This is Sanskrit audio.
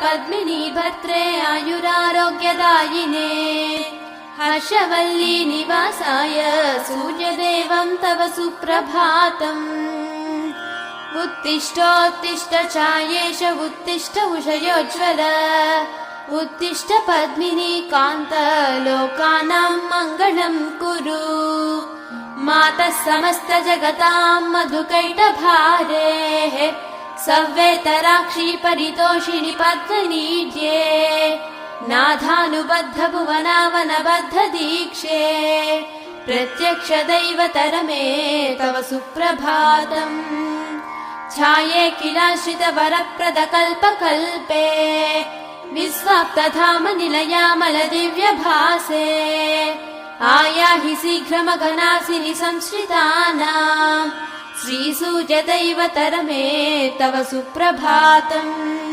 पद्मिनी भद्रे आयुरारोग्यदायिने हर्षवल्ली निवासाय सूर्यदेवं तव सुप्रभातम् उत्तिष्ठोत्तिष्ठ चायेश उत्तिष्ठ उषयोज्ज्वल उत्तिष्ठ पद्मिनी कान्त लोकानां मङ्गलं कुरु मातः समस्त जगतां मधुकैटभारेः सव्येतराक्षी परितोषिणि पद्मनीड्ये नाथानुबद्ध भुवनावनबद्ध दीक्षे प्रत्यक्ष दैवतरमे तव सुप्रभातम् ध्याये किलाश्रित वरप्रद कल्पकल्पे विस्वाप्तधाम निलयामल दिव्यभासे आयाहि शीघ्रमघनासिनि संश्रितानां श्रीसूर्यदैवतरमे तव सुप्रभातम्।